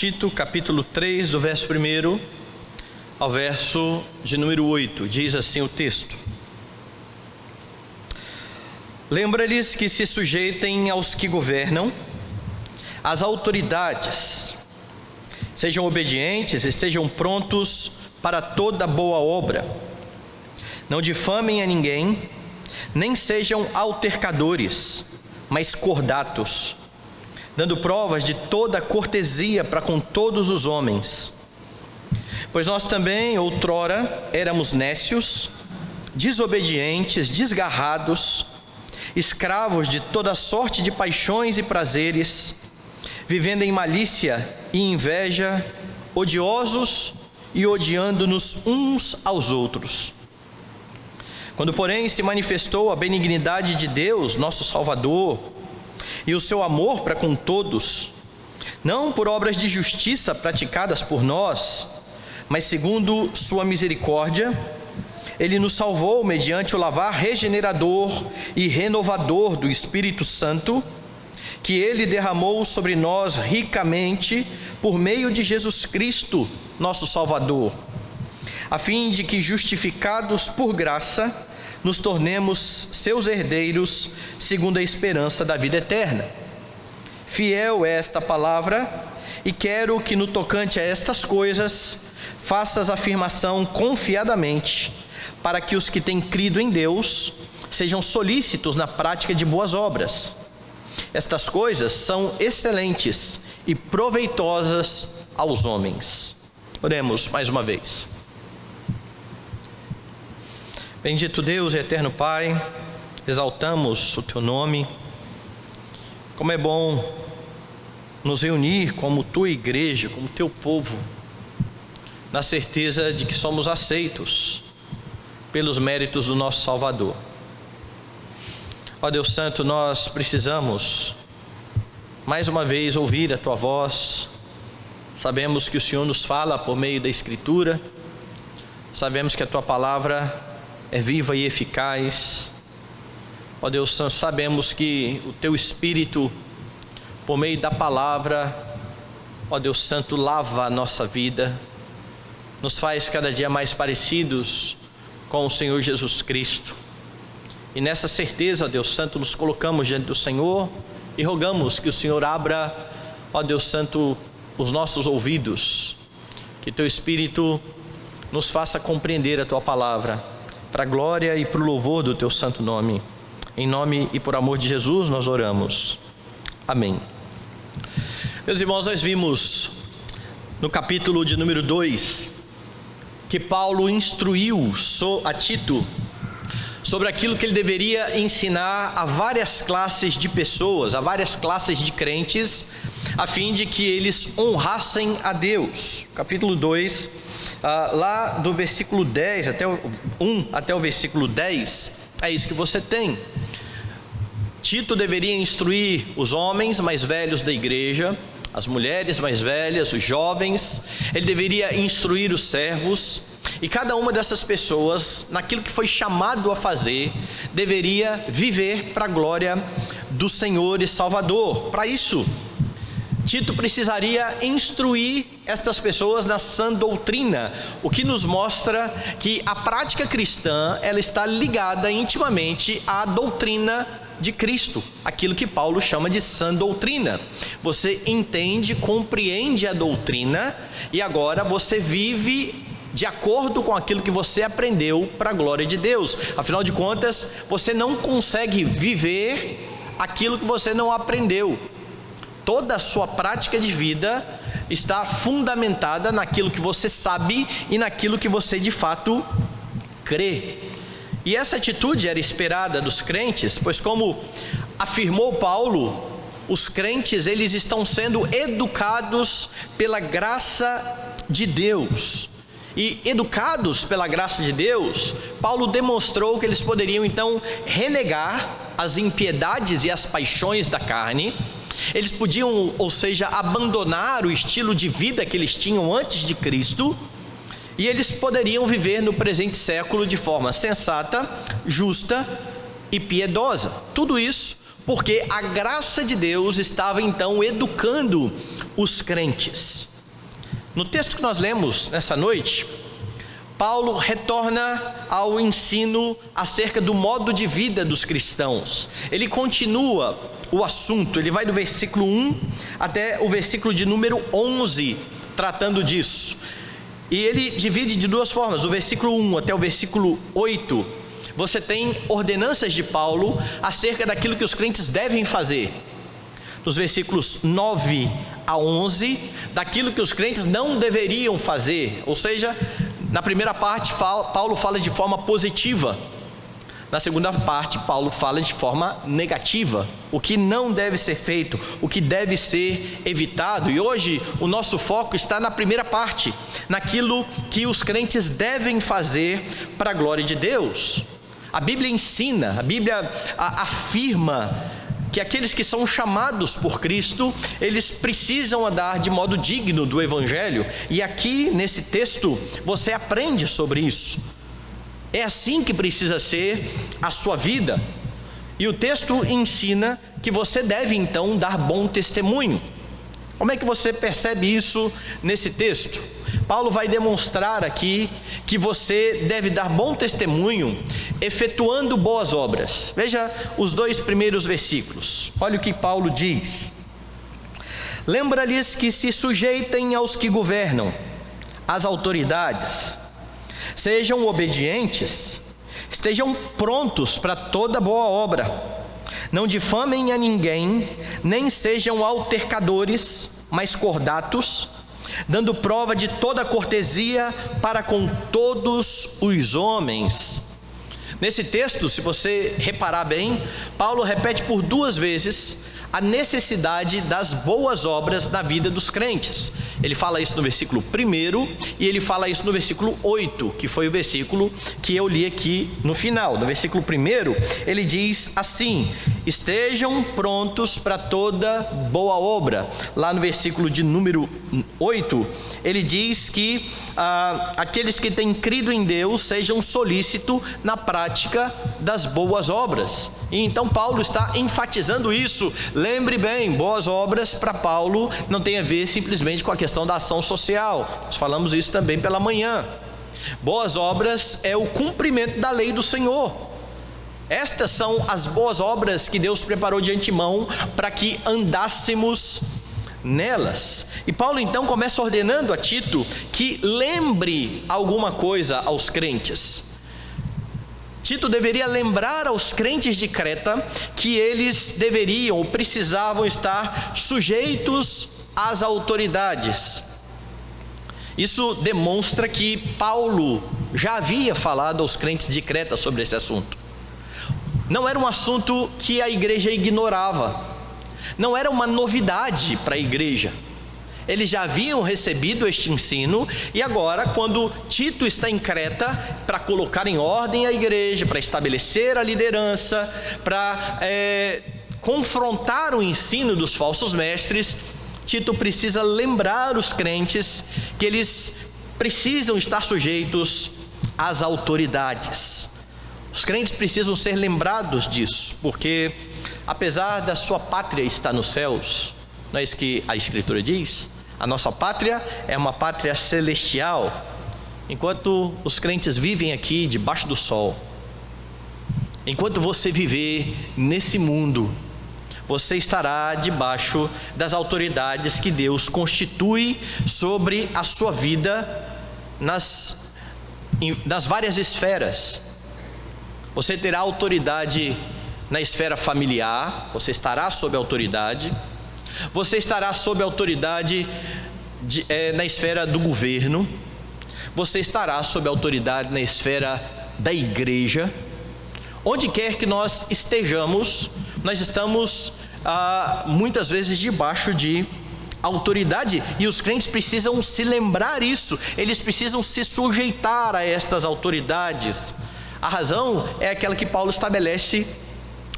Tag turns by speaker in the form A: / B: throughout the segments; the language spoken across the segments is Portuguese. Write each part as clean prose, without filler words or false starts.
A: Tito, capítulo 3, do verso 1 ao verso de número 8, diz assim o texto: Lembra-lhes que se sujeitem aos que governam, às autoridades, sejam obedientes, estejam prontos para toda boa obra. Não difamem a ninguém, nem sejam altercadores, mas cordatos, dando provas de toda cortesia para com todos os homens. Pois nós também, outrora, éramos nécios, desobedientes, desgarrados, escravos de toda sorte de paixões e prazeres, vivendo em malícia e inveja, odiosos e odiando-nos uns aos outros. Quando, porém, se manifestou a benignidade de Deus, nosso Salvador, e o seu amor para com todos, não por obras de justiça praticadas por nós, mas segundo sua misericórdia, Ele nos salvou mediante o lavar regenerador e renovador do Espírito Santo, que Ele derramou sobre nós ricamente por meio de Jesus Cristo, nosso Salvador, a fim de que, justificados por graça, nos tornemos seus herdeiros segundo a esperança da vida eterna. Fiel é esta palavra, e quero que no tocante a estas coisas faças afirmação confiadamente, para que os que têm crido em Deus sejam solícitos na prática de boas obras. Estas coisas são excelentes e proveitosas aos homens. Oremos mais uma vez. Bendito Deus e eterno Pai, exaltamos o Teu nome. Como é bom nos reunir como Tua igreja, como Teu povo, na certeza de que somos aceitos pelos méritos do nosso Salvador. Ó Deus Santo, nós precisamos mais uma vez ouvir a Tua voz. Sabemos que o Senhor nos fala por meio da Escritura, sabemos que a Tua palavra é viva e eficaz. Ó Deus Santo, sabemos que o Teu Espírito, por meio da palavra, ó Deus Santo, lava a nossa vida, nos faz cada dia mais parecidos com o Senhor Jesus Cristo. E nessa certeza, ó Deus Santo, nos colocamos diante do Senhor e rogamos que o Senhor abra, ó Deus Santo, os nossos ouvidos, que Teu Espírito nos faça compreender a Tua palavra, para a glória e para o louvor do Teu santo nome. Em nome e por amor de Jesus nós oramos. Amém. Meus irmãos, nós vimos no capítulo de número 2 que Paulo instruiu a Tito sobre aquilo que ele deveria ensinar a várias classes de pessoas, a várias classes de crentes, a fim de que eles honrassem a Deus. Capítulo 2, lá do versículo 10 até o 1 até o versículo 10, é isso que você tem. Tito deveria instruir os homens mais velhos da igreja, as mulheres mais velhas, os jovens. Ele deveria instruir os servos, e cada uma dessas pessoas, naquilo que foi chamado a fazer, deveria viver para a glória do Senhor e Salvador. Para isso, Tito precisaria instruir estas pessoas na sã doutrina, o que nos mostra que a prática cristã, ela está ligada intimamente à doutrina de Cristo, aquilo que Paulo chama de sã doutrina. Você entende, compreende a doutrina, e agora você vive de acordo com aquilo que você aprendeu para a glória de Deus. Afinal de contas, você não consegue viver aquilo que você não aprendeu. Toda a sua prática de vida está fundamentada naquilo que você sabe e naquilo que você de fato crê. E essa atitude era esperada dos crentes, pois, como afirmou Paulo, os crentes, eles estão sendo educados pela graça de Deus. E educados pela graça de Deus, Paulo demonstrou que eles poderiam então renegar as impiedades e as paixões da carne. Eles podiam, ou seja, abandonar o estilo de vida que eles tinham antes de Cristo, e eles poderiam viver no presente século de forma sensata, justa e piedosa. Tudo isso porque a graça de Deus estava então educando os crentes. No texto que nós lemos nessa noite, Paulo retorna ao ensino acerca do modo de vida dos cristãos. Ele continua o assunto, ele vai do versículo 1 até o versículo de número 11, tratando disso. E ele divide de duas formas, do versículo 1 até o versículo 8, você tem ordenanças de Paulo acerca daquilo que os crentes devem fazer. Dos versículos 9 a 11, daquilo que os crentes não deveriam fazer. Ou seja, na primeira parte, Paulo fala de forma positiva. Na segunda parte, Paulo fala de forma negativa. O que não deve ser feito, o que deve ser evitado. E hoje, o nosso foco está na primeira parte, naquilo que os crentes devem fazer para a glória de Deus. A Bíblia ensina, a Bíblia afirma que aqueles que são chamados por Cristo, eles precisam andar de modo digno do Evangelho. E aqui, nesse texto, você aprende sobre isso. É assim que precisa ser a sua vida. E o texto ensina que você deve, então, dar bom testemunho. Como é que você percebe isso nesse texto? Paulo vai demonstrar aqui que você deve dar bom testemunho efetuando boas obras. Veja os 2 primeiros versículos. Olha o que Paulo diz: lembra-lhes que se sujeitem aos que governam, às autoridades, sejam obedientes, estejam prontos para toda boa obra, não difamem a ninguém, nem sejam altercadores, mas cordatos, dando prova de toda cortesia para com todos os homens. Nesse texto, se você reparar bem, Paulo repete por 2 vezes a necessidade das boas obras na vida dos crentes. Ele fala isso no versículo 1 e ele fala isso no versículo 8, que foi o versículo que eu li aqui no final. No versículo 1, ele diz assim: estejam prontos para toda boa obra. Lá no versículo de número 8, ele diz que aqueles que têm crido em Deus sejam solícitos na prática das boas obras. E então Paulo está enfatizando isso. Lembre bem, boas obras para Paulo não tem a ver simplesmente com a questão da ação social. Nós falamos isso também pela manhã. Boas obras é o cumprimento da lei do Senhor. Estas são as boas obras que Deus preparou de antemão para que andássemos nelas. E Paulo então começa ordenando a Tito que lembre alguma coisa aos crentes. Tito deveria lembrar aos crentes de Creta que eles deveriam ou precisavam estar sujeitos às autoridades. Isso demonstra que Paulo já havia falado aos crentes de Creta sobre esse assunto. Não era um assunto que a igreja ignorava, não era uma novidade para a igreja. Eles já haviam recebido este ensino e agora, quando Tito está em Creta para colocar em ordem a igreja, para estabelecer a liderança, para confrontar o ensino dos falsos mestres, Tito precisa lembrar os crentes que eles precisam estar sujeitos às autoridades. Os crentes precisam ser lembrados disso, porque apesar da sua pátria estar nos céus, não é isso que a Escritura diz? A nossa pátria é uma pátria celestial. Enquanto os crentes vivem aqui debaixo do sol, enquanto você viver nesse mundo, você estará debaixo das autoridades que Deus constitui sobre a sua vida nas várias esferas. Você terá autoridade na esfera familiar, você estará sob autoridade. Você estará sob autoridade na esfera do governo. Você estará sob autoridade na esfera da igreja. Onde quer que nós estejamos, nós estamos muitas vezes debaixo de autoridade. E os crentes precisam se lembrar isso. Eles precisam se sujeitar a estas autoridades. A razão é aquela que Paulo estabelece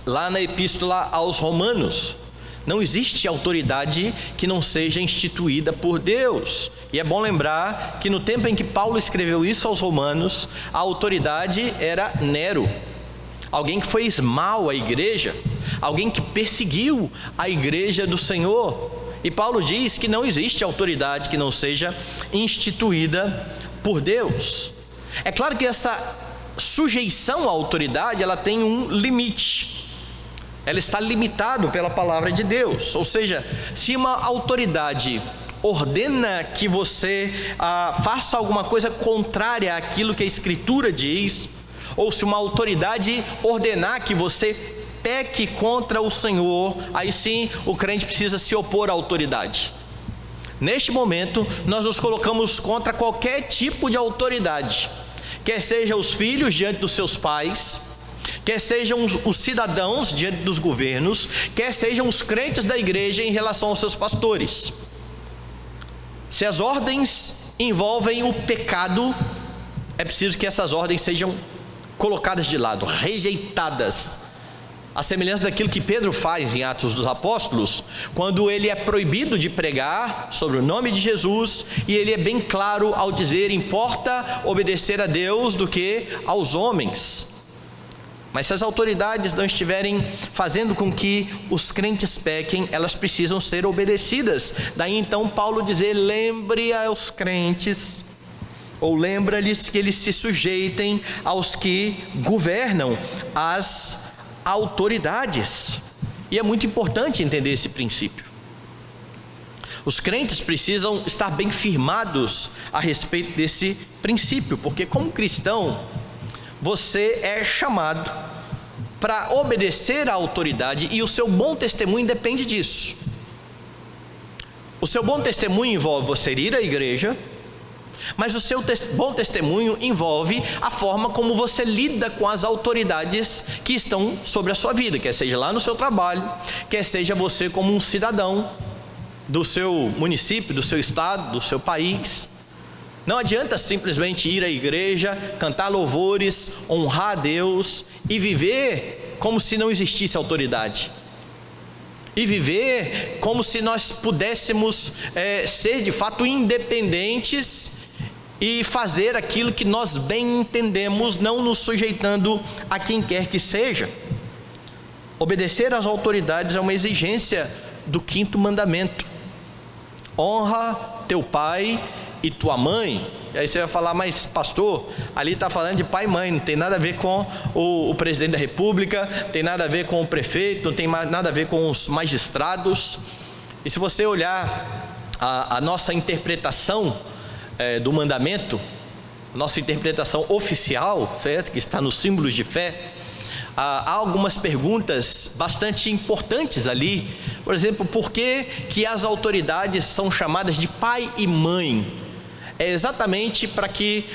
A: lá na epístola aos Romanos. Não existe autoridade que não seja instituída por Deus. E é bom lembrar que no tempo em que Paulo escreveu isso aos Romanos, a autoridade era Nero. Alguém que fez mal à igreja, alguém que perseguiu a igreja do Senhor. E Paulo diz que não existe autoridade que não seja instituída por Deus. É claro que essa sujeição à autoridade, ela tem um limite. Ela está limitada pela palavra de Deus. Ou seja, se uma autoridade ordena que você faça alguma coisa contrária àquilo que a Escritura diz, ou se uma autoridade ordenar que você peque contra o Senhor, aí sim o crente precisa se opor à autoridade. Neste momento, nós nos colocamos contra qualquer tipo de autoridade, quer sejam os filhos diante dos seus pais, quer sejam os cidadãos diante dos governos, quer sejam os crentes da igreja em relação aos seus pastores. Se as ordens envolvem o pecado, é preciso que essas ordens sejam colocadas de lado, rejeitadas. A semelhança daquilo que Pedro faz em Atos dos Apóstolos, quando ele é proibido de pregar sobre o nome de Jesus, e ele é bem claro ao dizer: importa obedecer a Deus do que aos homens. Mas se as autoridades não estiverem fazendo com que os crentes pequem, elas precisam ser obedecidas. Daí então Paulo dizer: lembre aos crentes, ou lembra-lhes que eles se sujeitem aos que governam, as autoridades. E é muito importante entender esse princípio. Os crentes precisam estar bem firmados a respeito desse princípio, porque como cristão, você é chamado para obedecer à autoridade, e o seu bom testemunho depende disso. O seu bom testemunho envolve você ir à igreja, mas o seu bom testemunho envolve a forma como você lida com as autoridades que estão sobre a sua vida, quer seja lá no seu trabalho, quer seja você como um cidadão do seu município, do seu estado, do seu país. Não adianta simplesmente ir à igreja, cantar louvores, honrar a Deus e viver como se não existisse autoridade. E viver como se nós pudéssemos ser de fato independentes e fazer aquilo que nós bem entendemos, não nos sujeitando a quem quer que seja. Obedecer às autoridades é uma exigência do 5º mandamento. Honra teu pai e tua mãe. E aí você vai falar: mas pastor, ali está falando de pai e mãe, não tem nada a ver com o presidente da república, tem nada a ver com o prefeito, não tem nada a ver com os magistrados. E se você olhar a nossa interpretação do mandamento, a nossa interpretação oficial, certo? Que está nos símbolos de fé, há algumas perguntas bastante importantes ali. Por exemplo, por que as autoridades são chamadas de pai e mãe? É exatamente para que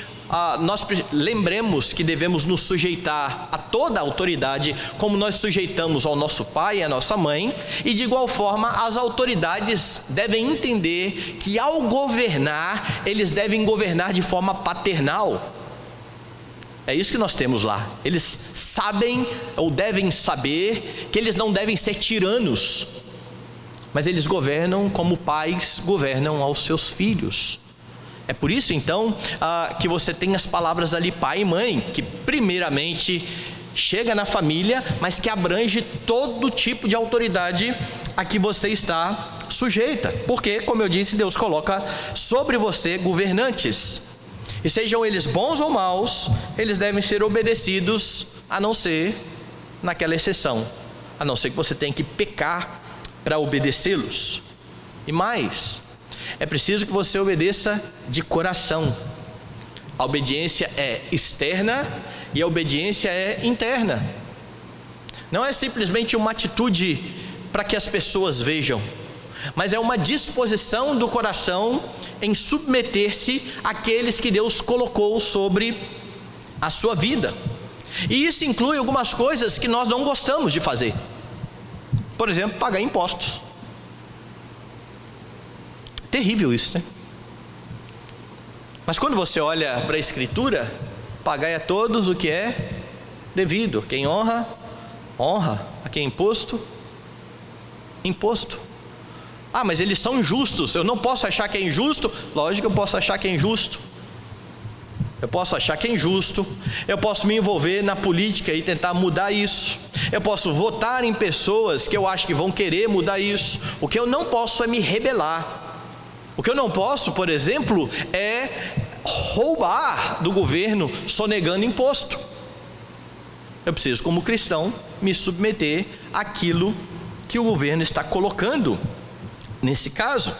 A: nós lembremos que devemos nos sujeitar a toda a autoridade, como nós sujeitamos ao nosso pai e à nossa mãe, e de igual forma as autoridades devem entender que ao governar, eles devem governar de forma paternal. É isso que nós temos lá. Eles sabem ou devem saber que eles não devem ser tiranos, mas eles governam como pais governam aos seus filhos. É por isso então que você tem as palavras ali pai e mãe, que primeiramente chega na família, mas que abrange todo tipo de autoridade a que você está sujeita. Porque, como eu disse, Deus coloca sobre você governantes. E sejam eles bons ou maus, eles devem ser obedecidos, a não ser naquela exceção, a não ser que você tenha que pecar para obedecê-los. E mais, é preciso que você obedeça de coração. A obediência é externa e a obediência é interna. Não é simplesmente uma atitude para que as pessoas vejam, mas é uma disposição do coração em submeter-se àqueles que Deus colocou sobre a sua vida. E isso inclui algumas coisas que nós não gostamos de fazer. Por exemplo, pagar impostos. Terrível isso, né? Mas quando você olha para a Escritura, pagai a todos o que é devido. Quem honra, honra. A quem é imposto, imposto. Ah, mas eles são injustos, eu não posso achar que é injusto. Lógico que eu posso achar que é injusto. Eu posso achar que é injusto, eu posso me envolver na política e tentar mudar isso. eu posso votar em pessoas que eu acho que vão querer mudar isso. O que eu não posso é me rebelar. O que eu não posso, por exemplo, é roubar do governo sonegando imposto. Eu preciso, como cristão, me submeter àquilo que o governo está colocando nesse caso.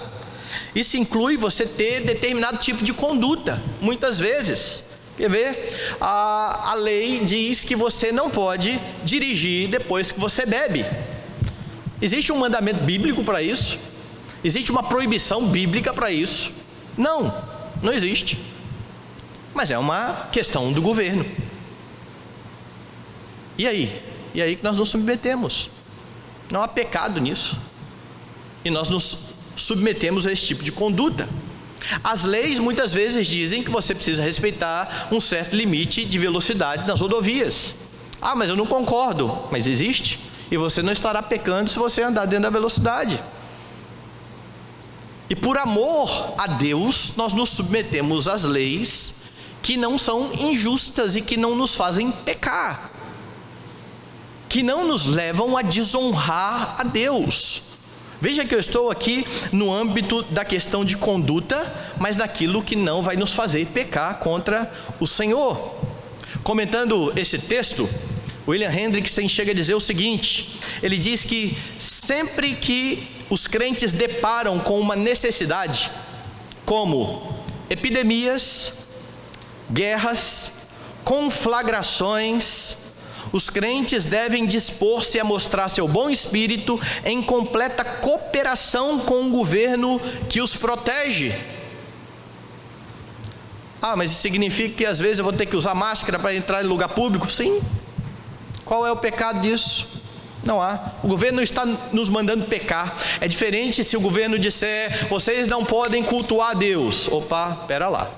A: Isso inclui você ter determinado tipo de conduta. Muitas vezes, quer ver? A lei diz que você não pode dirigir depois que você bebe. Existe um mandamento bíblico para isso? Existe uma proibição bíblica para isso? Não, não existe. Mas é uma questão do governo. E aí? E aí que nós nos submetemos. Não há pecado nisso. E nós nos submetemos a esse tipo de conduta. As leis muitas vezes dizem que você precisa respeitar um certo limite de velocidade nas rodovias. Ah, mas eu não concordo. Mas existe. E você não estará pecando se você andar dentro da velocidade. E por amor a Deus, nós nos submetemos às leis que não são injustas e que não nos fazem pecar, que não nos levam a desonrar a Deus. Veja que eu estou aqui no âmbito da questão de conduta, mas daquilo que não vai nos fazer pecar contra o Senhor. Comentando esse texto, William Hendrickson chega a dizer o seguinte: ele diz que sempre que os crentes deparam com uma necessidade, como epidemias, guerras, conflagrações, os crentes devem dispor-se a mostrar seu bom espírito em completa cooperação com o governo que os protege. Ah, mas isso significa que às vezes eu vou ter que usar máscara para entrar em lugar público? Sim. Qual é o pecado disso? Não há. O governo não está nos mandando pecar. É diferente se o governo disser: vocês não podem cultuar a Deus. Opa, pera lá.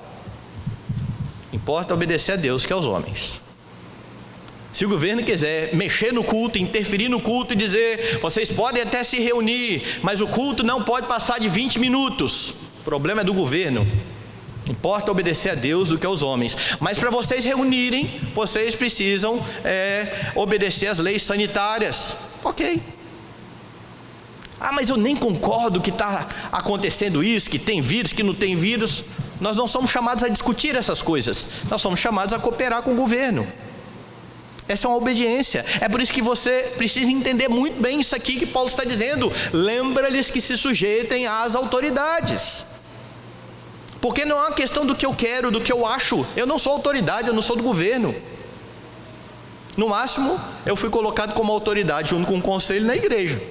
A: Importa obedecer a Deus que aos homens. Se o governo quiser mexer no culto, interferir no culto e dizer: vocês podem até se reunir, mas o culto não pode passar de 20 minutos. O problema é do governo. Importa obedecer a Deus do que aos homens. Mas para vocês reunirem, vocês precisam obedecer às leis sanitárias. Ok. Ah, mas eu nem concordo que está acontecendo isso, que tem vírus, que não tem vírus. Nós não somos chamados a discutir essas coisas. Nós somos chamados a cooperar com o governo. Essa é uma obediência. É por isso que você precisa entender muito bem isso aqui que Paulo está dizendo. Lembra-lhes que se sujeitem às autoridades. Porque não é uma questão do que eu quero, do que eu acho. Eu não sou autoridade, eu não sou do governo. No máximo, eu fui colocado como autoridade junto com o conselho na igreja.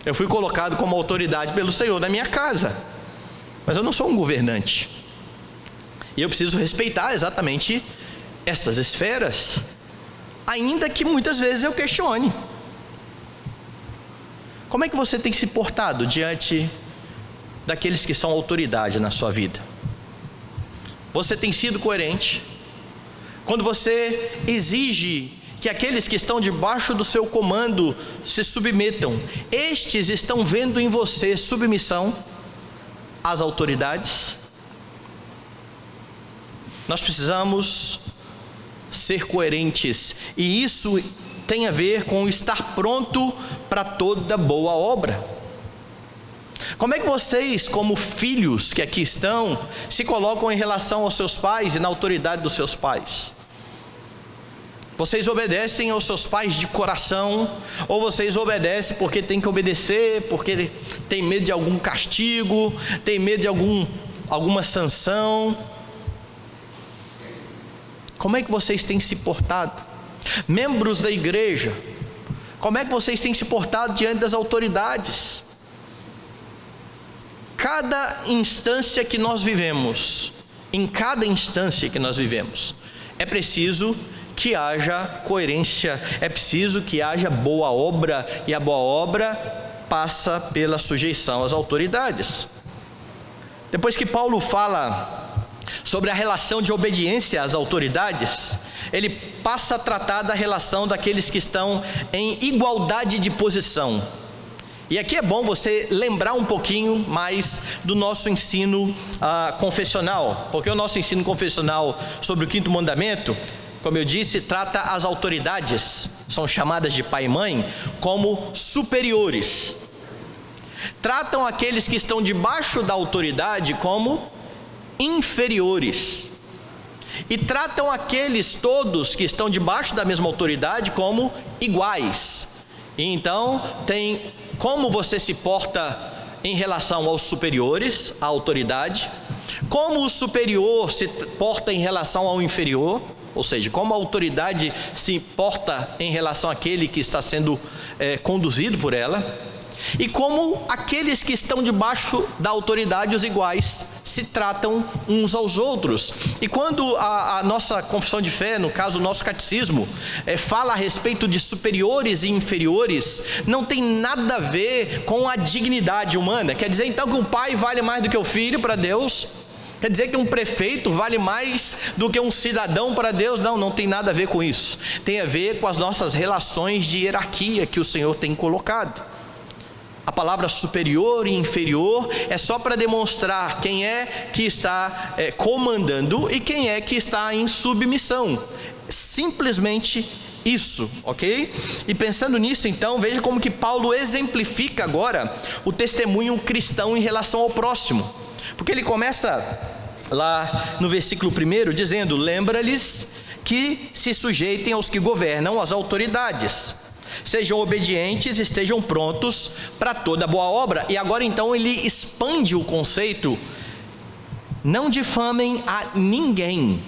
A: Eu fui colocado como autoridade pelo Senhor na minha casa. Mas eu não sou um governante. E eu preciso respeitar exatamente essas esferas, ainda que muitas vezes eu questione. Como é que você tem se portado diante daqueles que são autoridade na sua vida? Você tem sido coerente? Quando você exige que aqueles que estão debaixo do seu comando se submetam, estes estão vendo em você submissão às autoridades? Nós precisamos ser coerentes, e isso tem a ver com estar pronto para toda boa obra. Como é que vocês, como filhos que aqui estão, se colocam em relação aos seus pais e na autoridade dos seus pais? Vocês obedecem aos seus pais de coração, ou vocês obedecem porque tem que obedecer, porque tem medo de algum castigo, tem medo de alguma sanção? Como é que vocês têm se portado? Membros da igreja, como é que vocês têm se portado diante das autoridades? Cada instância que nós vivemos, em cada instância que nós vivemos, é preciso que haja coerência, é preciso que haja boa obra, e a boa obra passa pela sujeição às autoridades. Depois que Paulo fala sobre a relação de obediência às autoridades, ele passa a tratar da relação daqueles que estão em igualdade de posição. E aqui é bom você lembrar um pouquinho mais do nosso ensino confessional, porque o nosso ensino confessional sobre o 5º mandamento, como eu disse, trata as autoridades são chamadas de pai e mãe, como superiores. Tratam aqueles que estão debaixo da autoridade como inferiores. E tratam aqueles todos que estão debaixo da mesma autoridade como iguais. E então tem como você se porta em relação aos superiores, à autoridade, como o superior se porta em relação ao inferior, ou seja, como a autoridade se porta em relação àquele que está sendo conduzido por ela, e como aqueles que estão debaixo da autoridade, os iguais, se tratam uns aos outros. E quando a nossa confissão de fé, no caso o nosso catecismo, fala a respeito de superiores e inferiores, não tem nada a ver com a dignidade humana. Quer dizer então que um pai vale mais do que o filho para Deus? Quer dizer que um prefeito vale mais do que um cidadão para Deus? Não, não tem nada a ver com isso. Tem a ver com as nossas relações de hierarquia que o Senhor tem colocado. A palavra superior e inferior é só para demonstrar quem é que está comandando e quem é que está em submissão. Simplesmente isso, ok? E pensando nisso, então, veja como que Paulo exemplifica agora o testemunho cristão em relação ao próximo. Porque ele começa lá no versículo 1 dizendo: lembra-lhes que se sujeitem aos que governam, as autoridades. Sejam obedientes e estejam prontos para toda boa obra. E agora então ele expande o conceito: não difamem a ninguém.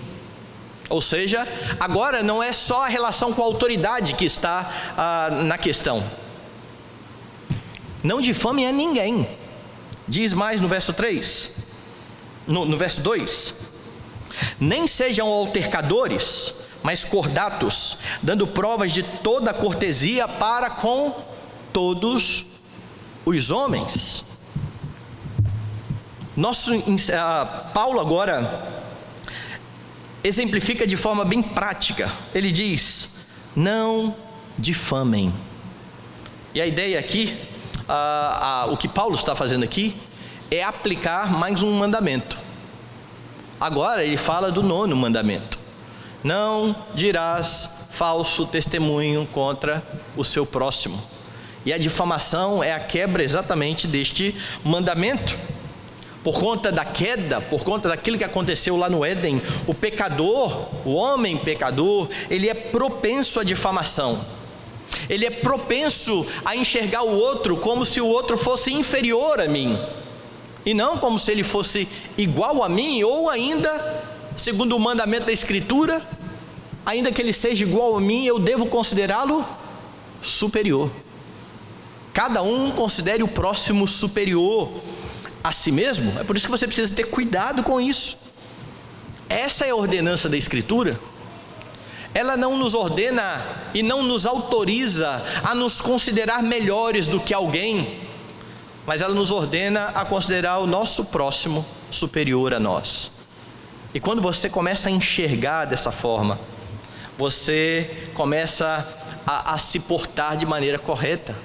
A: Ou seja, agora não é só a relação com a autoridade que está na questão. Não difamem a ninguém. Diz mais no verso 3, no verso 2: nem sejam altercadores, mas cordatos, dando provas de toda a cortesia para com todos os homens. Paulo agora exemplifica de forma bem prática. Ele diz: não difamem. E a ideia aqui, o que Paulo está fazendo aqui, é aplicar mais um mandamento. Agora ele fala do 9º mandamento: não dirás falso testemunho contra o seu próximo. E a difamação é a quebra exatamente deste mandamento. Por conta da queda, por conta daquilo que aconteceu lá no Éden, o pecador, o homem pecador, ele é propenso à difamação. Ele é propenso a enxergar o outro como se o outro fosse inferior a mim, e não como se ele fosse igual a mim, ou ainda, segundo o mandamento da Escritura, ainda que ele seja igual a mim, eu devo considerá-lo superior. Cada um considere o próximo superior a si mesmo. É por isso que você precisa ter cuidado com isso. Essa é a ordenança da Escritura. Ela não nos ordena e não nos autoriza a nos considerar melhores do que alguém, mas ela nos ordena a considerar o nosso próximo superior a nós. E quando você começa a enxergar dessa forma, você começa a se portar de maneira correta.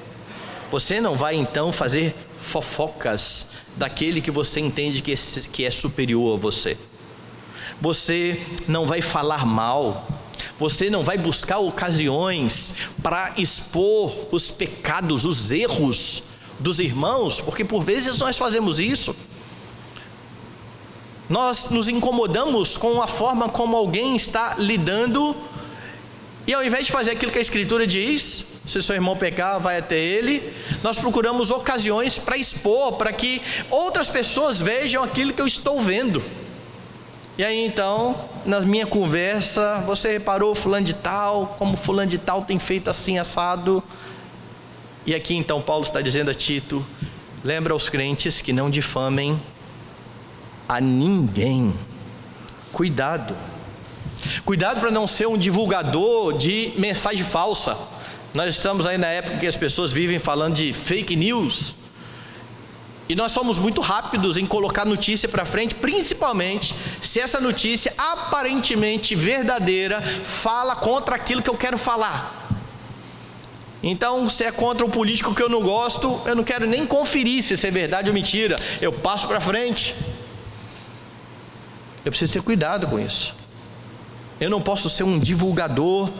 A: Você não vai então fazer fofocas daquele que você entende que é superior a você. Você não vai falar mal. Você não vai buscar ocasiões para expor os pecados, os erros dos irmãos, porque por vezes nós fazemos isso. Nós nos incomodamos com a forma como alguém está lidando, e ao invés de fazer aquilo que a Escritura diz, se seu irmão pecar, vai até ele, nós procuramos ocasiões para expor, para que outras pessoas vejam aquilo que eu estou vendo. E aí então, na minha conversa, você reparou fulano de tal, como fulano de tal tem feito assim, assado. E aqui então Paulo está dizendo a Tito: lembra aos crentes que não difamem a ninguém. Cuidado. Cuidado para não ser um divulgador de mensagem falsa. Nós estamos aí na época que as pessoas vivem falando de fake news. E nós somos muito rápidos em colocar notícia para frente, principalmente se essa notícia aparentemente verdadeira fala contra aquilo que eu quero falar. Então, se é contra um político que eu não gosto, eu não quero nem conferir se isso é verdade ou mentira. Eu passo para frente. Eu preciso ter cuidado com isso. Eu não posso ser um divulgador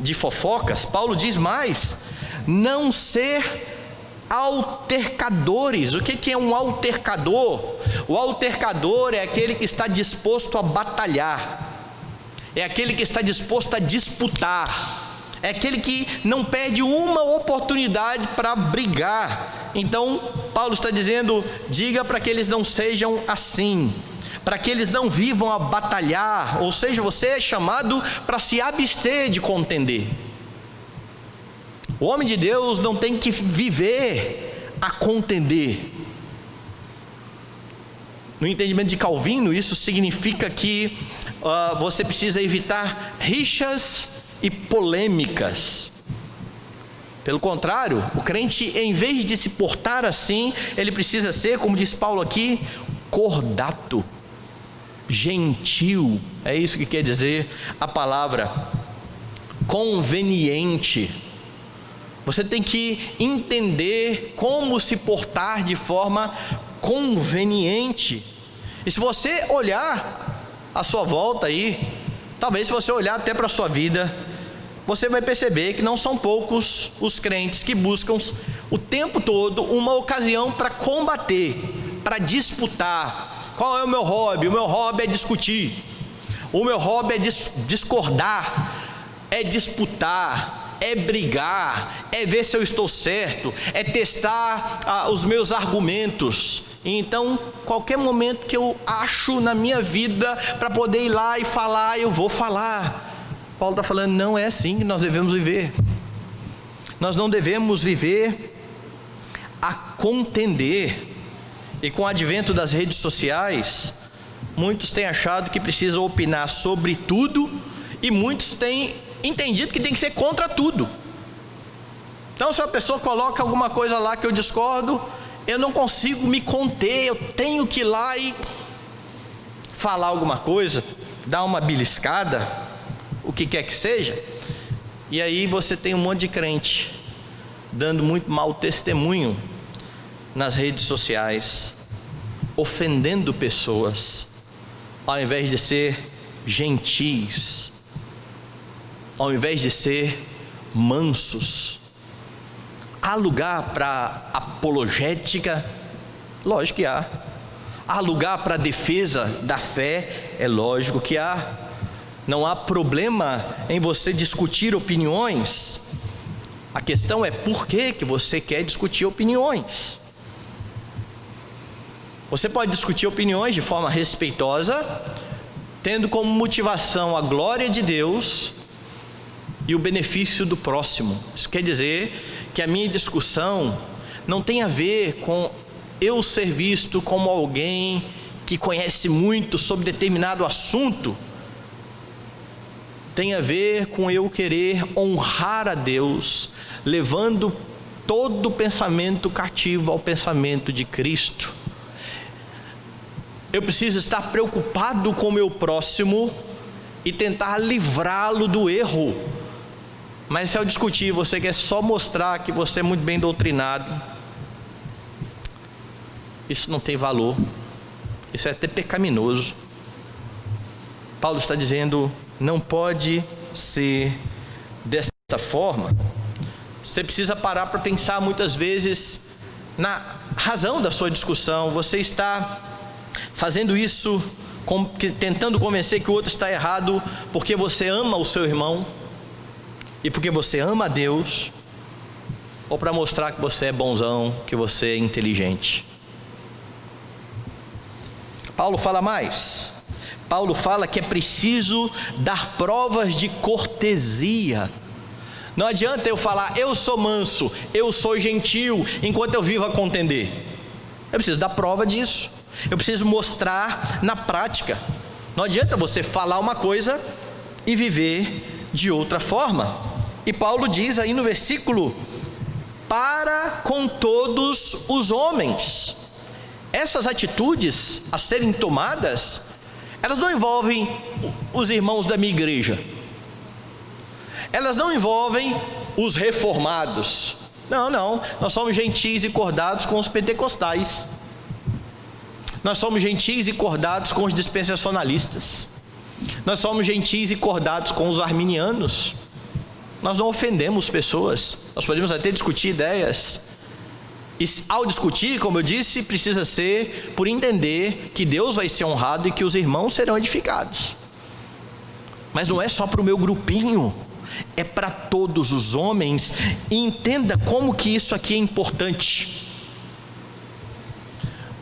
A: de fofocas. Paulo diz mais: não ser altercadores. O que é um altercador? O altercador é aquele que está disposto a batalhar, é aquele que está disposto a disputar, é aquele que não perde uma oportunidade para brigar. Então Paulo está dizendo: diga para que eles não sejam assim, para que eles não vivam a batalhar. Ou seja, você é chamado para se abster de contender. O homem de Deus não tem que viver a contender. No entendimento de Calvino, isso significa que você precisa evitar rixas e polêmicas. Pelo contrário, o crente, em vez de se portar assim, ele precisa ser, como diz Paulo aqui, cordato, gentil. É isso que quer dizer a palavra conveniente. Você tem que entender como se portar de forma conveniente. E se você olhar à sua volta aí, talvez se você olhar até para a sua vida, você vai perceber que não são poucos os crentes que buscam o tempo todo uma ocasião para combater, para disputar. Qual é o meu hobby? O meu hobby é discutir. O meu hobby é discordar, é disputar, é brigar, é ver se eu estou certo, é testar os meus argumentos. Então, qualquer momento que eu acho na minha vida para poder ir lá e falar, eu vou falar. Paulo está falando: não é assim que nós devemos viver. Nós não devemos viver a contender. E com o advento das redes sociais, muitos têm achado que precisam opinar sobre tudo, e muitos têm entendido que tem que ser contra tudo. Então, se uma pessoa coloca alguma coisa lá que eu discordo, eu não consigo me conter, eu tenho que ir lá e falar alguma coisa, dar uma beliscada, o que quer que seja. E aí você tem um monte de crente dando muito mau testemunho nas redes sociais, ofendendo pessoas, ao invés de ser gentis, ao invés de ser mansos. Há lugar para apologética? Lógico que há. Há lugar para defesa da fé? É lógico que há. Não há problema em você discutir opiniões. A questão é por que você quer discutir opiniões. Você pode discutir opiniões de forma respeitosa, tendo como motivação a glória de Deus e o benefício do próximo. Isso quer dizer que a minha discussão não tem a ver com eu ser visto como alguém que conhece muito sobre determinado assunto. Tem a ver com eu querer honrar a Deus, levando todo o pensamento cativo ao pensamento de Cristo. Eu preciso estar preocupado com o meu próximo e tentar livrá-lo do erro. Mas se eu discutir, você quer só mostrar que você é muito bem doutrinado, isso não tem valor, isso é até pecaminoso. Paulo está dizendo: não pode ser dessa forma. Você precisa parar para pensar muitas vezes na razão da sua discussão. Você está fazendo isso tentando convencer que o outro está errado porque você ama o seu irmão e porque você ama a Deus, ou para mostrar que você é bonzão, que você é inteligente. Paulo fala mais. Paulo fala que é preciso dar provas de cortesia. Não adianta eu falar eu sou manso, eu sou gentil, enquanto eu vivo a contender. Eu preciso dar prova disso. Eu preciso mostrar na prática. Não adianta você falar uma coisa e viver de outra forma. E Paulo diz aí no versículo: para com todos os homens. Essas atitudes a serem tomadas, elas não envolvem os irmãos da minha igreja, elas não envolvem os reformados. Não, nós somos gentis e cordados com os pentecostais, nós somos gentis e cordados com os dispensacionalistas, Nós somos gentis e cordatos com os arminianos. Nós não ofendemos pessoas. Nós podemos até discutir ideias. E ao discutir, como eu disse, precisa ser por entender que Deus vai ser honrado e que os irmãos serão edificados. Mas não é só para o meu grupinho, é para todos os homens. E entenda como que isso aqui é importante.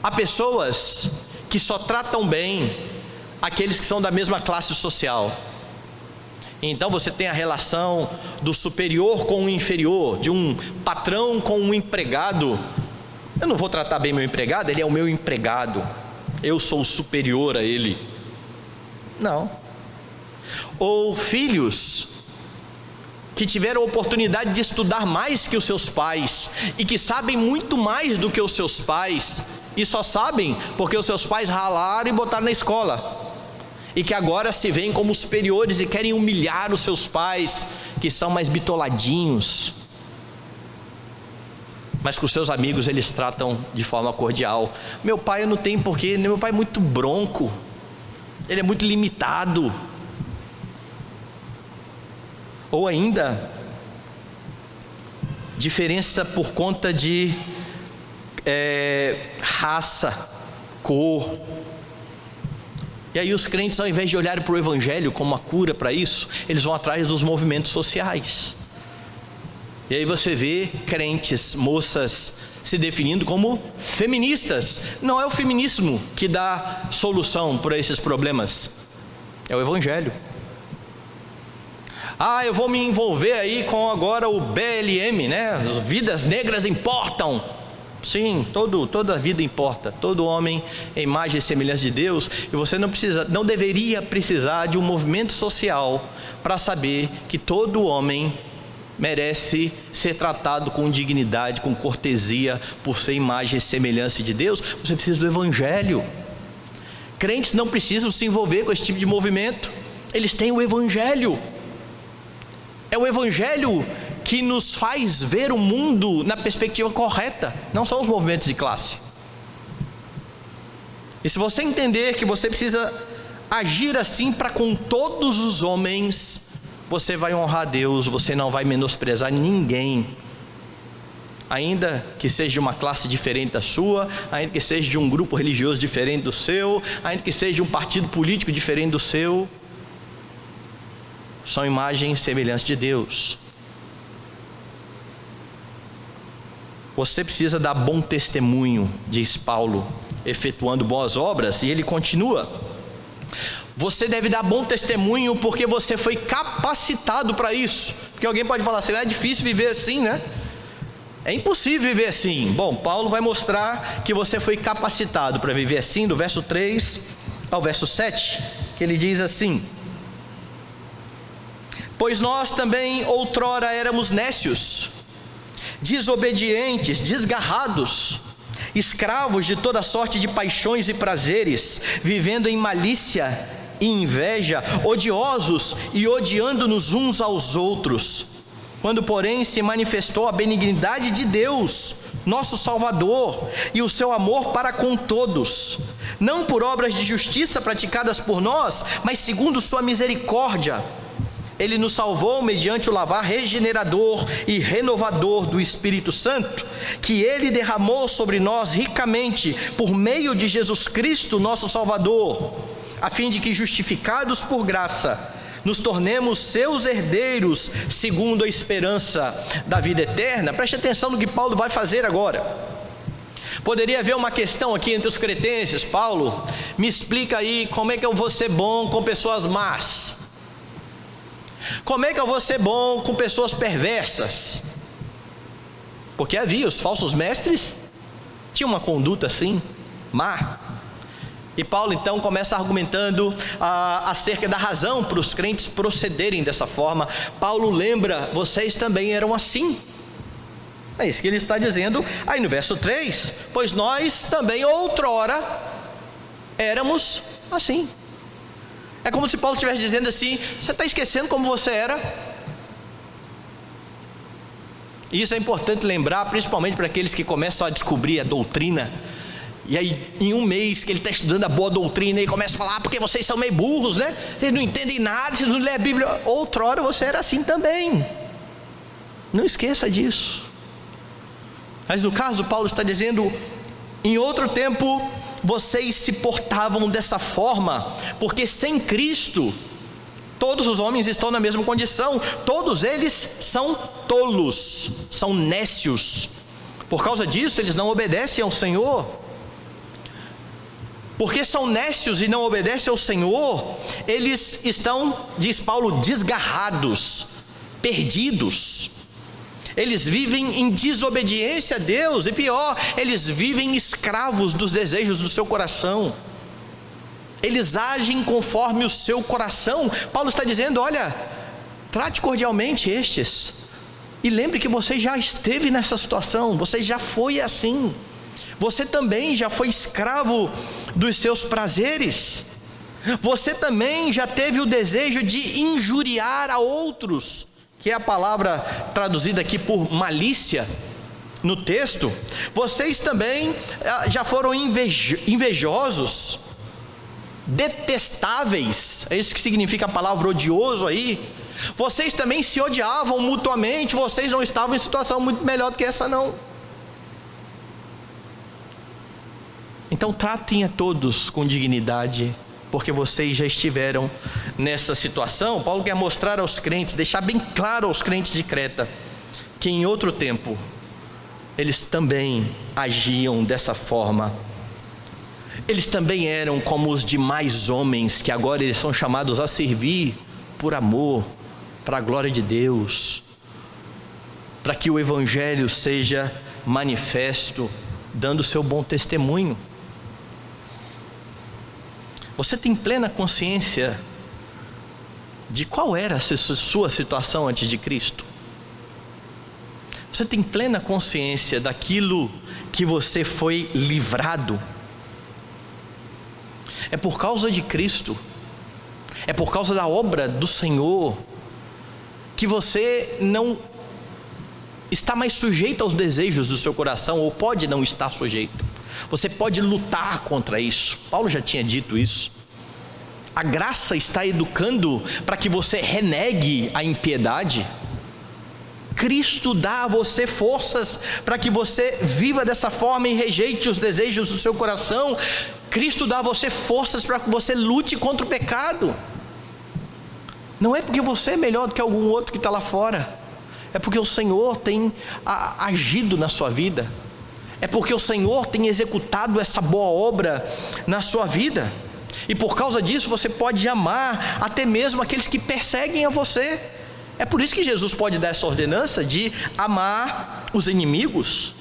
A: Há pessoas que só tratam bem aqueles que são da mesma classe social. Então você tem a relação do superior com o inferior, de um patrão com um empregado. Eu não vou tratar bem meu empregado, ele é o meu empregado, eu sou superior a ele. Não. Ou filhos que tiveram a oportunidade de estudar mais que os seus pais e que sabem muito mais do que os seus pais, e só sabem porque os seus pais ralaram e botaram na escola, e que agora se veem como superiores e querem humilhar os seus pais, que são mais bitoladinhos, mas com os seus amigos eles tratam de forma cordial. Meu pai eu não tenho porquê, meu pai é muito bronco, ele é muito limitado. Ou ainda, diferença por conta de raça, cor. E aí os crentes, ao invés de olharem para o Evangelho como uma cura para isso, eles vão atrás dos movimentos sociais. E aí você vê crentes, moças, se definindo como feministas. Não é o feminismo que dá solução para esses problemas, é o Evangelho. Eu vou me envolver aí com agora o BLM, né? As vidas negras importam. Sim, toda vida importa. Todo homem é imagem e semelhança de Deus. E você não deveria precisar de um movimento social para saber que todo homem merece ser tratado com dignidade, com cortesia, por ser imagem e semelhança de Deus. Você precisa do Evangelho. Crentes não precisam se envolver com esse tipo de movimento. Eles têm o Evangelho. É o Evangelho que nos faz ver o mundo na perspectiva correta, não são os movimentos de classe. E se você entender que você precisa agir assim para com todos os homens, você vai honrar Deus, você não vai menosprezar ninguém, ainda que seja de uma classe diferente da sua, ainda que seja de um grupo religioso diferente do seu, ainda que seja de um partido político diferente do seu. São imagem e semelhança de Deus. Você precisa dar bom testemunho, diz Paulo, efetuando boas obras, e ele continua: você deve dar bom testemunho porque você foi capacitado para isso. Porque alguém pode falar assim, é difícil viver assim, né? É impossível viver assim. Bom, Paulo vai mostrar que você foi capacitado para viver assim, do verso 3 ao verso 7, que ele diz assim: pois nós também outrora éramos nécios, desobedientes, desgarrados, escravos de toda sorte de paixões e prazeres, vivendo em malícia e inveja, odiosos e odiando-nos uns aos outros. Quando, porém, se manifestou a benignidade de Deus, nosso Salvador, e o seu amor para com todos, não por obras de justiça praticadas por nós, mas segundo sua misericórdia, Ele nos salvou mediante o lavar regenerador e renovador do Espírito Santo, que Ele derramou sobre nós ricamente, por meio de Jesus Cristo, nosso Salvador, a fim de que, justificados por graça, nos tornemos seus herdeiros, segundo a esperança da vida eterna. Preste atenção no que Paulo vai fazer agora. Poderia haver uma questão aqui entre os cretenses: Paulo, me explica aí como é que eu vou ser bom com pessoas más. Como é que eu vou ser bom com pessoas perversas? Porque havia, os falsos mestres tinham uma conduta assim, má. E Paulo então começa argumentando acerca da razão para os crentes procederem dessa forma. Paulo lembra, vocês também eram assim. É isso que ele está dizendo aí no verso 3. Pois nós também outrora éramos assim. É como se Paulo estivesse dizendo assim: você está esquecendo como você era? E isso é importante lembrar, principalmente para aqueles que começam a descobrir a doutrina E aí, em um mês que ele está estudando a boa doutrina, e começa a falar: porque vocês são meio burros, né? Vocês não entendem nada, vocês não lêem a Bíblia. Outrora você era assim também. Não esqueça disso. Mas no caso, Paulo está dizendo: em outro tempo vocês se portavam dessa forma, porque sem Cristo todos os homens estão na mesma condição. Todos eles são tolos, são nécios. Por causa disso eles não obedecem ao Senhor. Porque são nécios e não obedecem ao Senhor, eles estão, diz Paulo, desgarrados, perdidos. Eles vivem em desobediência a Deus, e pior, eles vivem escravos dos desejos do seu coração. Eles agem conforme o seu coração. Paulo está dizendo: olha, trate cordialmente estes, e lembre que você já esteve nessa situação, você já foi assim. Você também já foi escravo dos seus prazeres. Você também já teve o desejo de injuriar a outros, que é a palavra traduzida aqui por malícia no texto. Vocês também já foram invejosos, detestáveis, é isso que significa a palavra odioso aí. Vocês também se odiavam mutuamente. Vocês não estavam em situação muito melhor do que essa, não. Então tratem a todos com dignidade, porque vocês já estiveram nessa situação. Paulo quer mostrar aos crentes, deixar bem claro aos crentes de Creta, que em outro tempo eles também agiam dessa forma. Eles também eram como os demais homens, que agora eles são chamados a servir por amor, para a glória de Deus, para que o Evangelho seja manifesto, dando seu bom testemunho. Você tem plena consciência de qual era a sua situação antes de Cristo? Você tem plena consciência daquilo que você foi livrado? É por causa de Cristo, é por causa da obra do Senhor, que você não está mais sujeito aos desejos do seu coração, ou pode não estar sujeito. Você pode lutar contra isso. Paulo já tinha dito isso. A graça está educando para que você renegue a impiedade. Cristo dá a você forças para que você viva dessa forma e rejeite os desejos do seu coração. Cristo dá a você forças para que você lute contra o pecado. Não é porque você é melhor do que algum outro que está lá fora. É porque o Senhor tem agido na sua vida. É porque o Senhor tem executado essa boa obra na sua vida. E por causa disso você pode amar até mesmo aqueles que perseguem a você. É por isso que Jesus pode dar essa ordenança de amar os inimigos.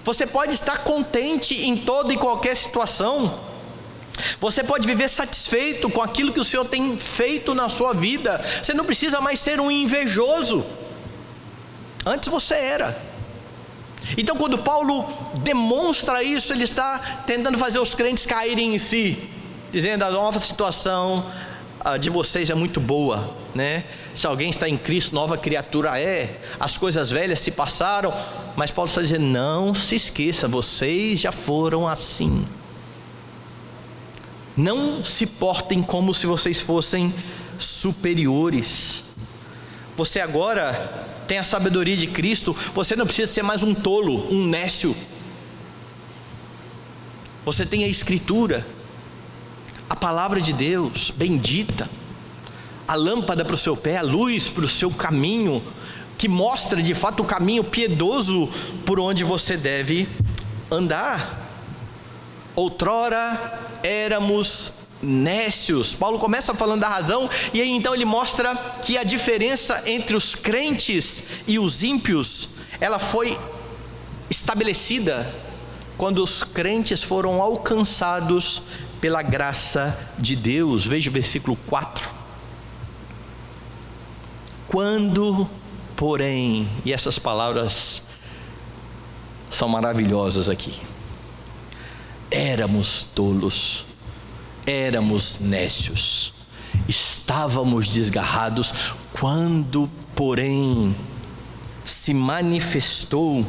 A: Você pode estar contente em toda e qualquer situação. Você pode viver satisfeito com aquilo que o Senhor tem feito na sua vida. Você não precisa mais ser um invejoso. Antes você era. Então quando Paulo demonstra isso, ele está tentando fazer os crentes caírem em si, dizendo: a nova situação de vocês é muito boa, né? Se alguém está em Cristo, nova criatura é, as coisas velhas se passaram. Mas Paulo está dizendo: não se esqueça, vocês já foram assim. Não se portem como se vocês fossem superiores. Você agora tem a sabedoria de Cristo. Você não precisa ser mais um tolo, um nécio. Você tem a Escritura, a palavra de Deus bendita, a lâmpada para o seu pé, a luz para o seu caminho, que mostra de fato o caminho piedoso por onde você deve andar. Outrora éramos nécios. Paulo começa falando da razão, e aí então ele mostra que a diferença entre os crentes e os ímpios, ela foi estabelecida quando os crentes foram alcançados pela graça de Deus. Veja o versículo 4. Quando, porém, e essas palavras são maravilhosas aqui, éramos tolos, éramos nécios, estávamos desgarrados, quando, porém, se manifestou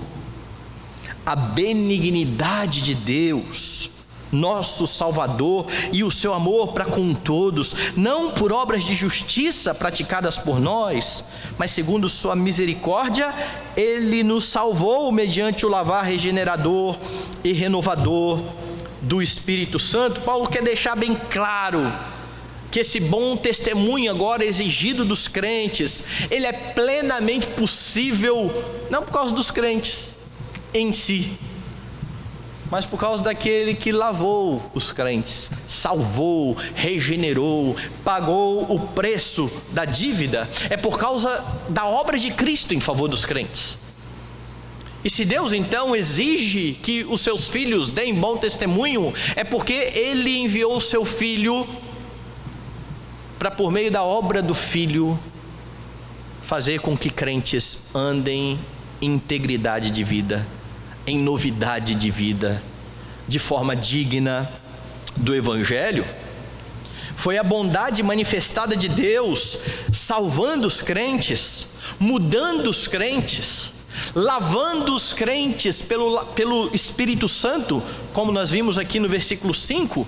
A: a benignidade de Deus, nosso Salvador, e o seu amor para com todos, não por obras de justiça praticadas por nós, mas segundo sua misericórdia, ele nos salvou mediante o lavar regenerador e renovador do Espírito Santo. Paulo quer deixar bem claro que esse bom testemunho agora exigido dos crentes, ele é plenamente possível, não por causa dos crentes em si, mas por causa daquele que lavou os crentes, salvou, regenerou, pagou o preço da dívida. É por causa da obra de Cristo em favor dos crentes. E se Deus então exige que os seus filhos deem bom testemunho, é porque Ele enviou o seu Filho para, por meio da obra do Filho, fazer com que crentes andem em integridade de vida, em novidade de vida, de forma digna do Evangelho. Foi a bondade manifestada de Deus, salvando os crentes, mudando os crentes, lavando os crentes pelo Espírito Santo, como nós vimos aqui no versículo 5.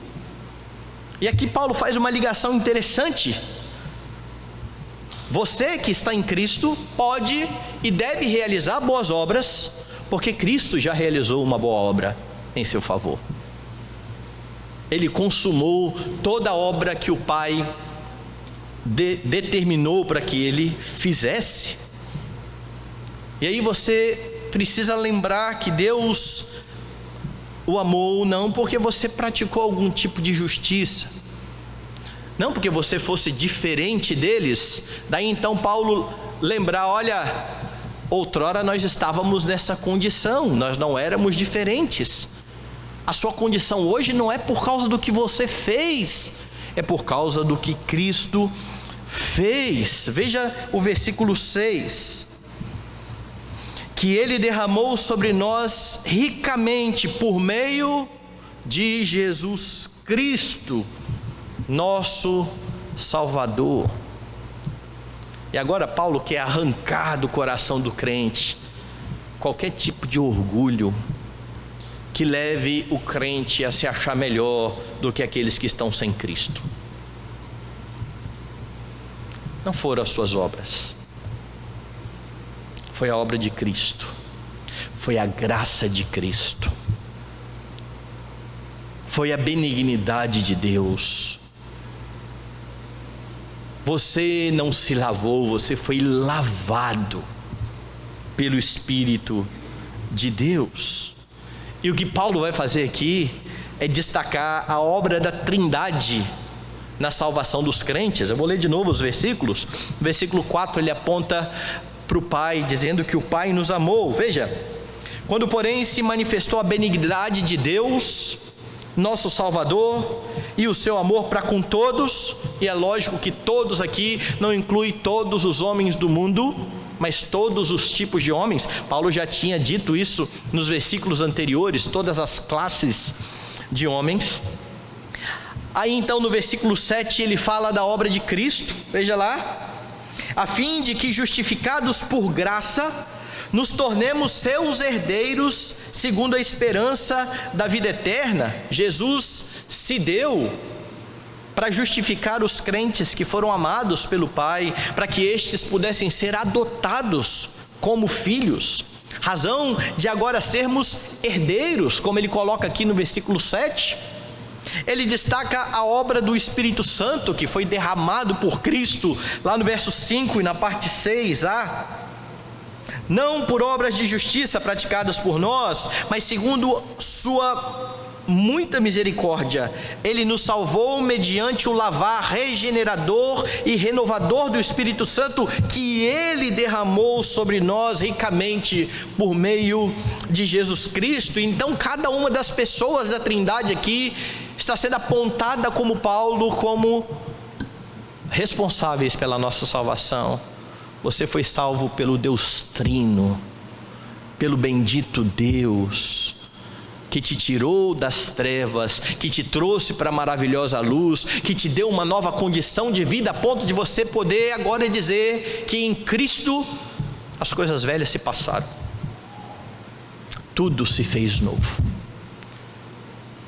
A: E aqui Paulo faz uma ligação interessante. Você que está em Cristo pode e deve realizar boas obras, porque Cristo já realizou uma boa obra em seu favor. Ele consumou toda a obra que o Pai determinou para que ele fizesse. E aí você precisa lembrar que Deus o amou não porque você praticou algum tipo de justiça, não porque você fosse diferente deles. Daí então Paulo lembrar, olha, outrora nós estávamos nessa condição, nós não éramos diferentes. A sua condição hoje não é por causa do que você fez, é por causa do que Cristo fez. Veja o versículo 6. Que Ele derramou sobre nós ricamente por meio de Jesus Cristo, nosso Salvador. E agora Paulo quer arrancar do coração do crente qualquer tipo de orgulho que leve o crente a se achar melhor do que aqueles que estão sem Cristo. Não foram as suas obras, foi a obra de Cristo, foi a graça de Cristo, foi a benignidade de Deus. Você não se lavou, você foi lavado pelo Espírito de Deus. E o que Paulo vai fazer aqui é destacar a obra da Trindade na salvação dos crentes. Eu vou ler de novo os versículos. Versículo 4, ele aponta para o Pai, dizendo que o Pai nos amou. Veja, quando porém se manifestou a benignidade de Deus, nosso Salvador, e o seu amor para com todos, e é lógico que todos aqui não inclui todos os homens do mundo, mas todos os tipos de homens. Paulo já tinha dito isso nos versículos anteriores, todas as classes de homens. Aí então no versículo 7 ele fala da obra de Cristo, veja lá, a fim de que, justificados por graça, nos tornemos seus herdeiros segundo a esperança da vida eterna. Jesus se deu para justificar os crentes que foram amados pelo Pai, para que estes pudessem ser adotados como filhos, razão de agora sermos herdeiros, como ele coloca aqui no versículo 7. Ele destaca a obra do Espírito Santo que foi derramado por Cristo, lá no verso 5 e na parte 6a. Não por obras de justiça praticadas por nós, mas segundo sua muita misericórdia, Ele nos salvou mediante o lavar regenerador e renovador do Espírito Santo, que Ele derramou sobre nós ricamente por meio de Jesus Cristo. Então cada uma das pessoas da Trindade aqui está sendo apontada como Paulo, como responsáveis pela nossa salvação. Você foi salvo pelo Deus Trino, pelo bendito Deus, que te tirou das trevas, que te trouxe para a maravilhosa luz, que te deu uma nova condição de vida, a ponto de você poder agora dizer que em Cristo as coisas velhas se passaram, tudo se fez novo.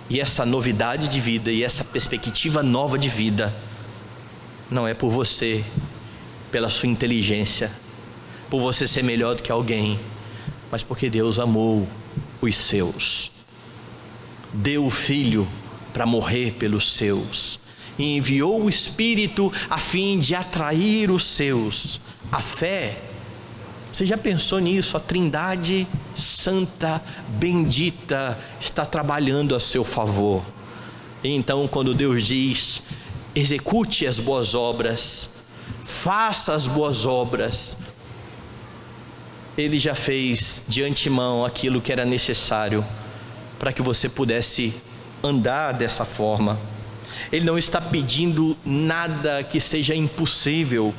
A: E essa novidade de vida e essa perspectiva nova de vida não é por você, pela sua inteligência, por você ser melhor do que alguém, mas porque Deus amou os seus, deu o Filho para morrer pelos seus, e enviou o Espírito a fim de atrair os seus. A fé, você já pensou nisso? A Trindade Santa, bendita, está trabalhando a seu favor. E então, quando Deus diz: execute as boas obras, faça as boas obras, Ele já fez de antemão aquilo que era necessário para que você pudesse andar dessa forma. Ele não está pedindo nada que seja impossível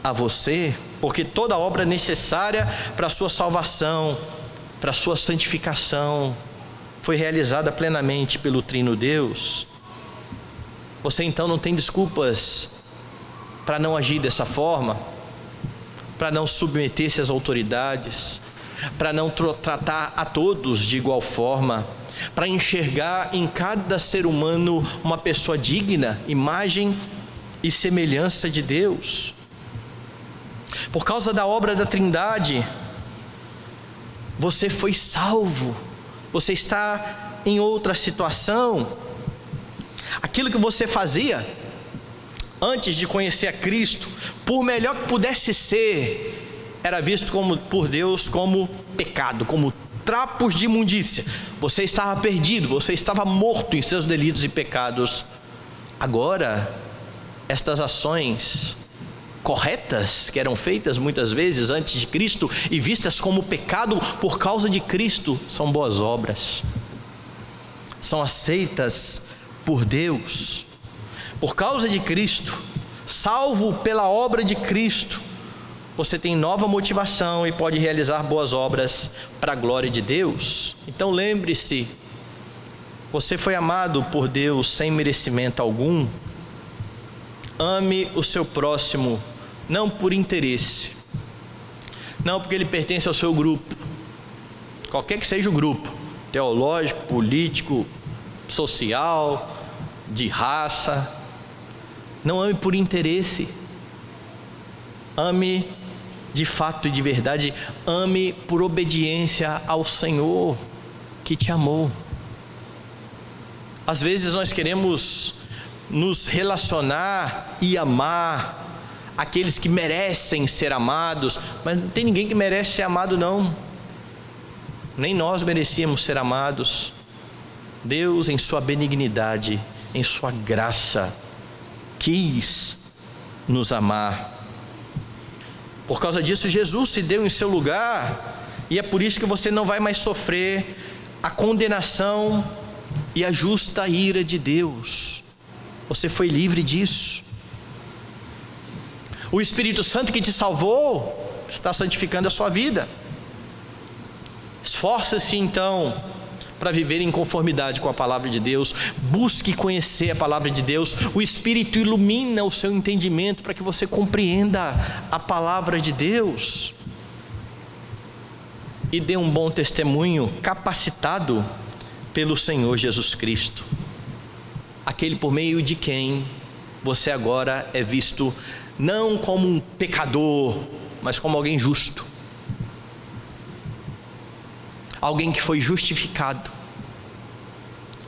A: a você, porque toda obra necessária para a sua salvação, para a sua santificação, foi realizada plenamente pelo Trino Deus. Você então não tem desculpas para não agir dessa forma, para não submeter-se às autoridades, para não tratar a todos de igual forma, para enxergar em cada ser humano uma pessoa digna, imagem e semelhança de Deus. Por causa da obra da Trindade, você foi salvo, você está em outra situação. Aquilo que você fazia antes de conhecer a Cristo, por melhor que pudesse ser, era visto por Deus como pecado, como trapos de imundícia. Você estava perdido, você estava morto em seus delitos e pecados. Agora, estas ações corretas, que eram feitas muitas vezes antes de Cristo e vistas como pecado por causa de Cristo, são boas obras, são aceitas por Deus. Por causa de Cristo, salvo pela obra de Cristo, você tem nova motivação e pode realizar boas obras para a glória de Deus. Então lembre-se, você foi amado por Deus sem merecimento algum. Ame o seu próximo, não por interesse, não porque ele pertence ao seu grupo, qualquer que seja o grupo, teológico, político, social, de raça. Não ame por interesse, ame de fato e de verdade, ame por obediência ao Senhor que te amou. Às vezes nós queremos nos relacionar e amar aqueles que merecem ser amados, mas não tem ninguém que merece ser amado não, nem nós merecíamos ser amados. Deus, em sua benignidade, em sua graça, quis nos amar. Por causa disso, Jesus se deu em seu lugar, e é por isso que você não vai mais sofrer a condenação e a justa ira de Deus. Você foi livre disso. O Espírito Santo que te salvou está santificando a sua vida. Esforça-se então para viver em conformidade com a palavra de Deus. Busque conhecer a palavra de Deus. O Espírito ilumina o seu entendimento para que você compreenda a palavra de Deus e dê um bom testemunho, capacitado pelo Senhor Jesus Cristo, aquele por meio de quem você agora é visto não como um pecador, mas como alguém justo, alguém que foi justificado,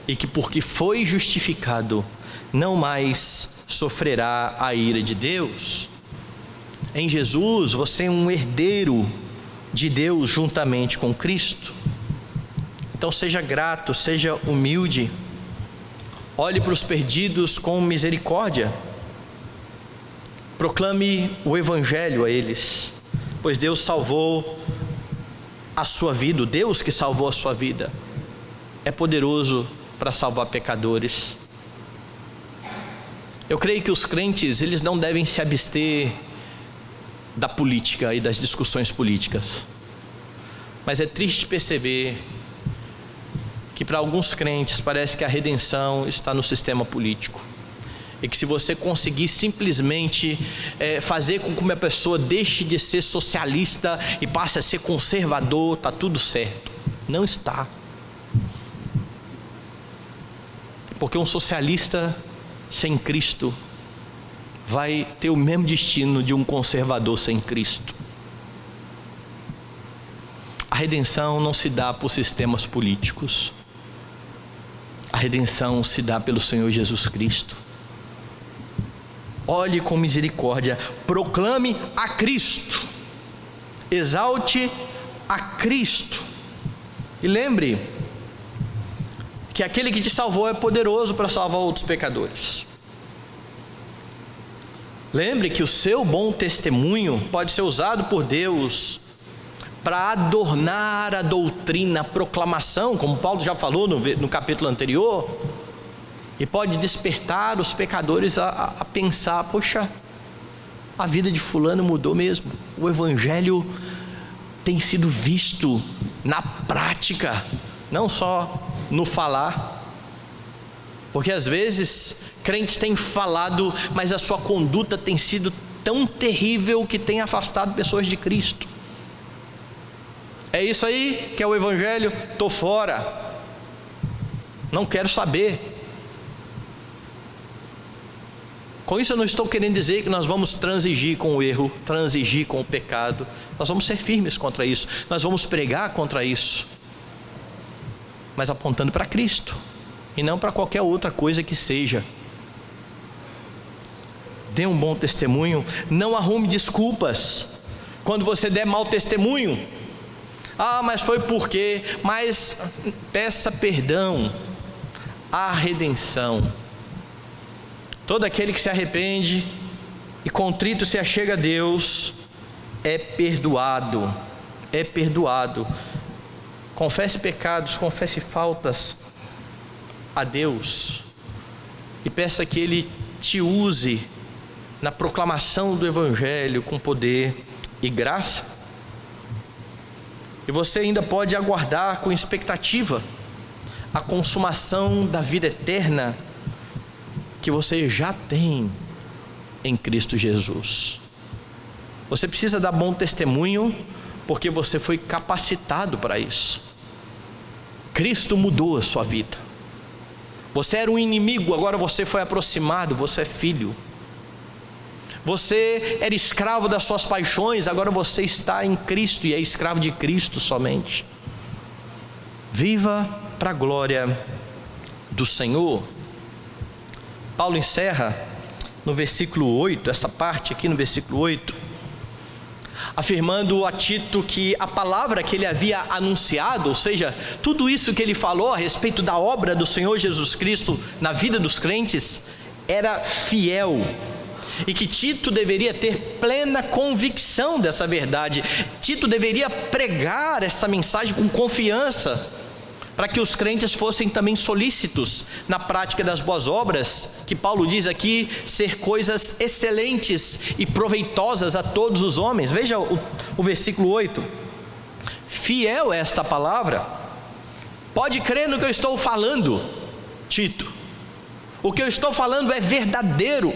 A: e que porque foi justificado não mais sofrerá a ira de Deus. Em Jesus você é um herdeiro de Deus juntamente com Cristo. Então seja grato, seja humilde, olhe para os perdidos com misericórdia, proclame o Evangelho a eles, pois Deus salvou a sua vida. O Deus que salvou a sua vida é poderoso para salvar pecadores. Eu creio que os crentes, eles não devem se abster da política e das discussões políticas, mas é triste perceber que para alguns crentes parece que a redenção está no sistema político, e que se você conseguir simplesmente fazer com que uma pessoa deixe de ser socialista e passe a ser conservador, está tudo certo. Não está. Porque um socialista sem Cristo vai ter o mesmo destino de um conservador sem Cristo. A redenção não se dá por sistemas políticos. A redenção se dá pelo Senhor Jesus Cristo. Olhe com misericórdia, proclame a Cristo, exalte a Cristo. E lembre que aquele que te salvou é poderoso para salvar outros pecadores. Lembre que o seu bom testemunho pode ser usado por Deus para adornar a doutrina, a proclamação, como Paulo já falou no capítulo anterior, e pode despertar os pecadores a pensar: poxa, a vida de fulano mudou mesmo, o evangelho tem sido visto na prática, não só no falar. Porque às vezes crentes têm falado, mas a sua conduta tem sido tão terrível que tem afastado pessoas de Cristo. É isso aí que é o evangelho? Estou fora, não quero saber. Com isso eu não estou querendo dizer que nós vamos transigir com o erro, transigir com o pecado. Nós vamos ser firmes contra isso, nós vamos pregar contra isso, mas apontando para Cristo e não para qualquer outra coisa que seja. Dê um bom testemunho, não arrume desculpas quando você der mau testemunho. Mas foi porque, mas peça perdão. A redenção, todo aquele que se arrepende e contrito se achega a Deus é perdoado, é perdoado. Confesse pecados, confesse faltas a Deus e peça que Ele te use na proclamação do evangelho com poder e graça. E você ainda pode aguardar com expectativa a consumação da vida eterna que você já tem em Cristo Jesus. Você precisa dar bom testemunho porque você foi capacitado para isso. Cristo mudou a sua vida. Você era um inimigo, agora você foi aproximado, você é filho. Você era escravo das suas paixões, agora você está em Cristo e é escravo de Cristo somente. Viva para a glória do Senhor. Paulo encerra no versículo 8, essa parte aqui no versículo 8, afirmando a Tito que a palavra que ele havia anunciado, ou seja, tudo isso que ele falou a respeito da obra do Senhor Jesus Cristo na vida dos crentes, era fiel, e que Tito deveria ter plena convicção dessa verdade. Tito deveria pregar essa mensagem com confiança, para que os crentes fossem também solícitos na prática das boas obras, que Paulo diz aqui ser coisas excelentes e proveitosas a todos os homens. Veja o versículo 8, fiel é esta palavra, pode crer no que eu estou falando, Tito, o que eu estou falando é verdadeiro,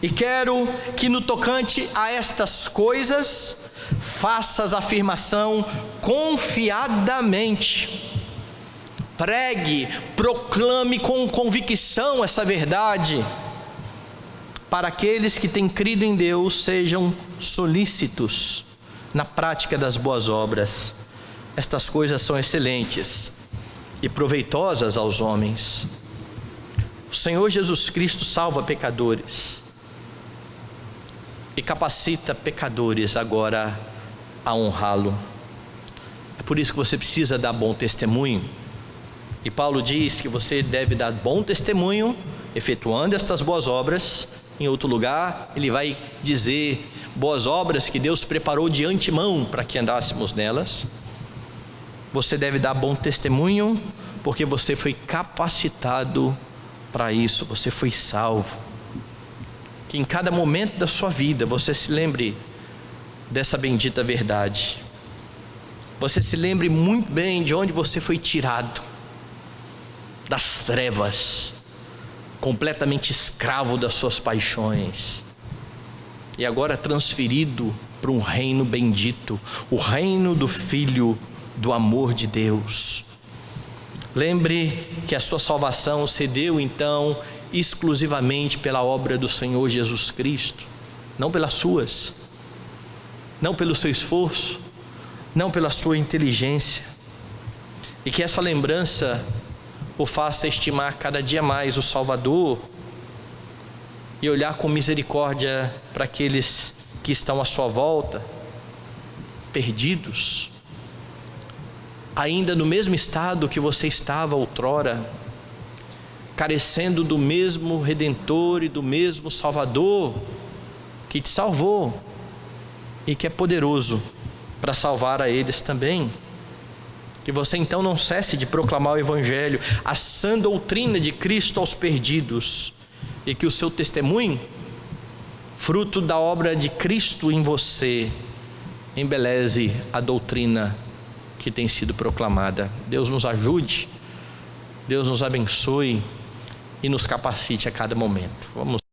A: e quero que no tocante a estas coisas faças afirmação confiadamente, pregue, proclame com convicção essa verdade, para aqueles que têm crido em Deus sejam solícitos na prática das boas obras. Estas coisas são excelentes e proveitosas aos homens. O Senhor Jesus Cristo salva pecadores e capacita pecadores agora a honrá-lo. É por isso que você precisa dar bom testemunho. E Paulo diz que você deve dar bom testemunho efetuando estas boas obras. Em outro lugar ele vai dizer boas obras que Deus preparou de antemão para que andássemos nelas. Você deve dar bom testemunho porque você foi capacitado para isso, você foi salvo. Que em cada momento da sua vida você se lembre dessa bendita verdade. Você se lembre muito bem de onde você foi tirado, das trevas, completamente escravo das suas paixões, e agora transferido para um reino bendito, o reino do Filho do amor de Deus. Lembre que a sua salvação se deu então exclusivamente pela obra do Senhor Jesus Cristo, não pelas suas, não pelo seu esforço, não pela sua inteligência. E que essa lembrança o faça estimar cada dia mais o Salvador e olhar com misericórdia para aqueles que estão à sua volta, perdidos, ainda no mesmo estado que você estava outrora, carecendo do mesmo Redentor e do mesmo Salvador que te salvou e que é poderoso para salvar a eles também. Que você então não cesse de proclamar o Evangelho, a sã doutrina de Cristo aos perdidos, e que o seu testemunho, fruto da obra de Cristo em você, embeleze a doutrina que tem sido proclamada. Deus nos ajude, Deus nos abençoe e nos capacite a cada momento. Vamos